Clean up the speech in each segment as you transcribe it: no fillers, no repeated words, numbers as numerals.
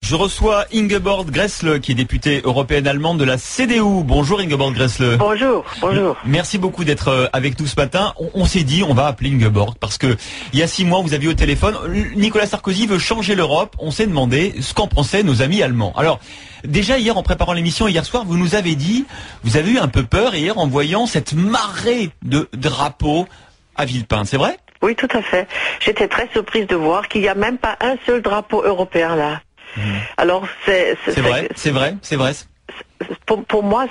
Je reçois Ingeborg Grässle, qui est députée européenne allemande de la CDU. Bonjour Ingeborg Grässle. Bonjour. Merci beaucoup d'être avec nous ce matin. On s'est dit, on va appeler Ingeborg, parce que il y a 6 mois, vous aviez au téléphone, Nicolas Sarkozy veut changer l'Europe. On s'est demandé ce qu'en pensaient nos amis allemands. Alors, déjà hier, en préparant l'émission, hier soir, vous nous avez dit, vous avez eu un peu peur hier en voyant cette marée de drapeaux à Villepinte, c'est vrai? Oui, tout à fait. J'étais très surprise de voir qu'il n'y a même pas un seul drapeau européen là. Alors c'est vrai. Pour moi,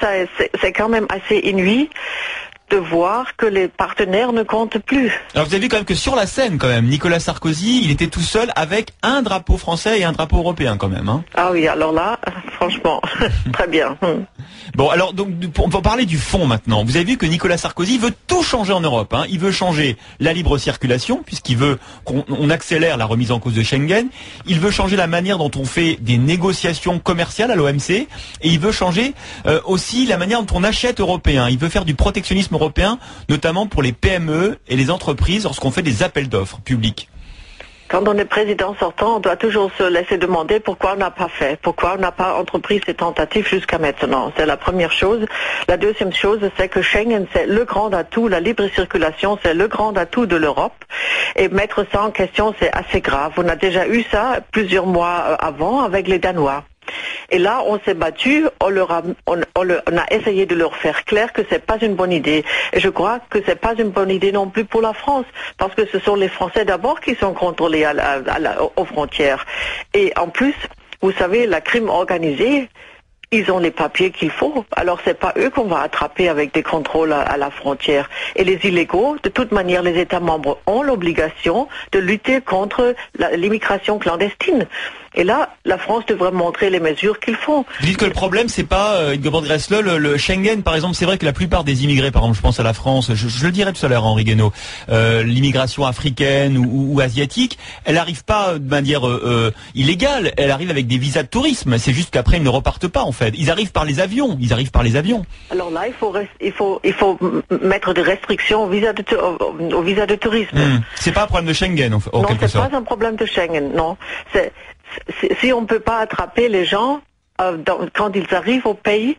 c'est quand même assez inouï de voir que les partenaires ne comptent plus. Alors vous avez vu quand même que sur la scène, quand même, Nicolas Sarkozy, il était tout seul avec un drapeau français et un drapeau européen quand même. Hein. Ah oui, alors là, franchement, très bien. Bon, alors donc on va parler du fond maintenant. Vous avez vu que Nicolas Sarkozy veut tout changer en Europe. Hein. Il veut changer la libre circulation, puisqu'il veut qu'on accélère la remise en cause de Schengen. Il veut changer la manière dont on fait des négociations commerciales à l'OMC. Et il veut changer aussi la manière dont on achète européen. Il veut faire du protectionnisme européen, notamment pour les PME et les entreprises lorsqu'on fait des appels d'offres publics. Quand on est président sortant, on doit toujours se laisser demander pourquoi on n'a pas fait, pourquoi on n'a pas entrepris ces tentatives jusqu'à maintenant. C'est la première chose. La deuxième chose, c'est que Schengen, c'est le grand atout, la libre circulation, c'est le grand atout de l'Europe. Et mettre ça en question, c'est assez grave. On a déjà eu ça plusieurs mois avant avec les Danois. Et là, on s'est battu, on a essayé de leur faire clair que c'est pas une bonne idée. Et je crois que c'est pas une bonne idée non plus pour la France, parce que ce sont les Français d'abord qui sont contrôlés aux frontières. Et en plus, vous savez, la crime organisée, ils ont les papiers qu'il faut. Alors c'est pas eux qu'on va attraper avec des contrôles à la frontière. Et les illégaux, de toute manière, les États membres ont l'obligation de lutter contre l'immigration clandestine. Et là, la France devrait montrer les mesures qu'ils font. Vous dites que le problème, c'est pas, Ingeborg Grässle, le Schengen, par exemple, c'est vrai que la plupart des immigrés, par exemple, je pense à la France, je le dirais tout à l'heure, Henri Guénaud, l'immigration africaine ou asiatique, elle arrive pas de manière illégale, elle arrive avec des visas de tourisme. C'est juste qu'après, ils ne repartent pas, en fait. Ils arrivent par les avions. Alors là, il faut mettre des restrictions au visa de tourisme. C'est pas un problème de Schengen, en quelque sorte. Non, c'est pas un problème de Schengen, non. Si on ne peut pas attraper les gens quand ils arrivent au pays,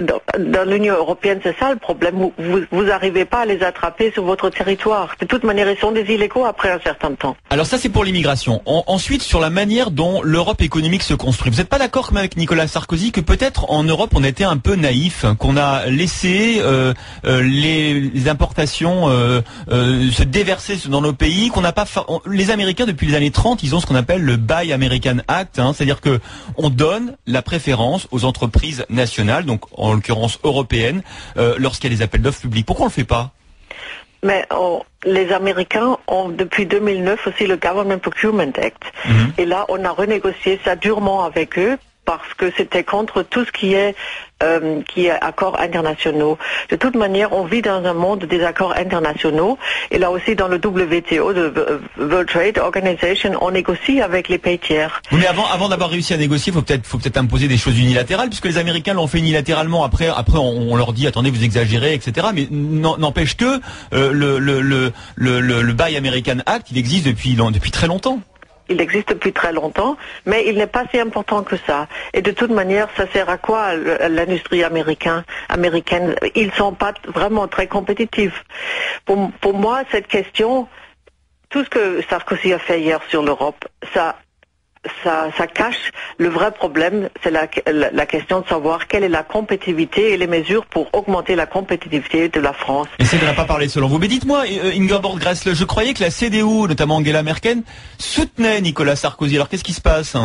dans l'Union européenne, c'est ça le problème. Vous n'arrivez pas à les attraper sur votre territoire. De toute manière, ils sont des illégaux après un certain temps. Alors ça, c'est pour l'immigration. Ensuite, sur la manière dont l'Europe économique se construit. Vous n'êtes pas d'accord avec Nicolas Sarkozy que peut-être en Europe, on était un peu naïf, qu'on a laissé les importations se déverser dans nos pays, qu'on n'a pas... Les Américains, depuis les années 30, ils ont ce qu'on appelle le Buy American Act, hein, c'est-à-dire que on donne la préférence aux entreprises nationales, donc en l'occurrence européennes, lorsqu'il y a des appels d'offres publics. Pourquoi on le fait pas? Mais les Américains ont depuis 2009 aussi le Government Procurement Act. Et là, on a renégocié ça durement avec eux parce que c'était contre tout ce qui est accords internationaux. De toute manière, on vit dans un monde des accords internationaux. Et là aussi, dans le WTO, le World Trade Organization, on négocie avec les pays tiers. Oui, mais avant d'avoir réussi à négocier, faut peut-être imposer des choses unilatérales, puisque les Américains l'ont fait unilatéralement. Après, on leur dit, attendez, vous exagérez, etc. Mais n'empêche que le Buy American Act, il existe depuis très longtemps. Il existe depuis très longtemps, mais il n'est pas si important que ça. Et de toute manière, ça sert à quoi l'industrie américaine? Ils sont pas vraiment très compétitifs. Pour moi, cette question, tout ce que Sarkozy a fait hier sur l'Europe, ça cache le vrai problème, c'est la question de savoir quelle est la compétitivité et les mesures pour augmenter la compétitivité de la France. Et ça ne va pas parler selon vous. Mais dites-moi, Ingeborg Grässle, je croyais que la CDU, notamment Angela Merkel, soutenait Nicolas Sarkozy. Alors qu'est-ce qui se passe?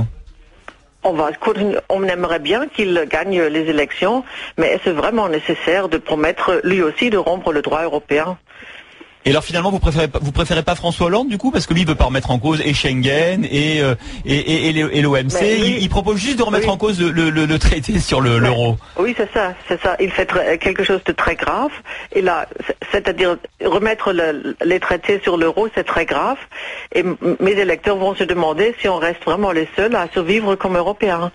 On aimerait bien qu'il gagne les élections, mais est-ce vraiment nécessaire de promettre lui aussi de rompre le droit européen? Et alors finalement, vous préférez pas François Hollande du coup, parce que lui il veut pas remettre en cause et Schengen et l'OMC. Il propose juste de remettre en cause le traité sur l'euro. Oui, c'est ça. Il fait quelque chose de très grave. Et là, c'est-à-dire remettre les traités sur l'euro, c'est très grave. Et mes électeurs vont se demander si on reste vraiment les seuls à survivre comme Européens.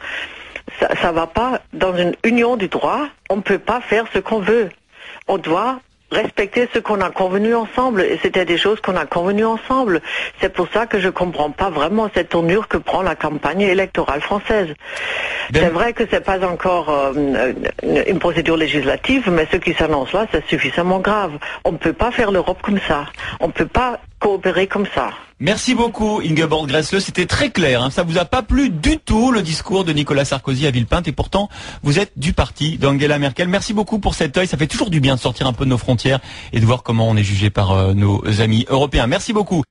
Ça va pas. Dans une union du droit, on ne peut pas faire ce qu'on veut. On doit respecter ce qu'on a convenu ensemble, et c'était des choses qu'on a convenues ensemble. C'est pour ça que je comprends pas vraiment cette tournure que prend la campagne électorale française. C'est vrai que c'est pas encore une procédure législative, mais ce qui s'annonce là, c'est suffisamment grave. On ne peut pas faire l'Europe comme ça. On ne peut pas coopérer comme ça. Merci beaucoup Ingeborg Grässle, c'était très clair. Hein. Ça vous a pas plu du tout le discours de Nicolas Sarkozy à Villepinte, et pourtant vous êtes du parti d'Angela Merkel. Merci beaucoup pour cet œil, ça fait toujours du bien de sortir un peu de nos frontières et de voir comment on est jugé par nos amis européens. Merci beaucoup.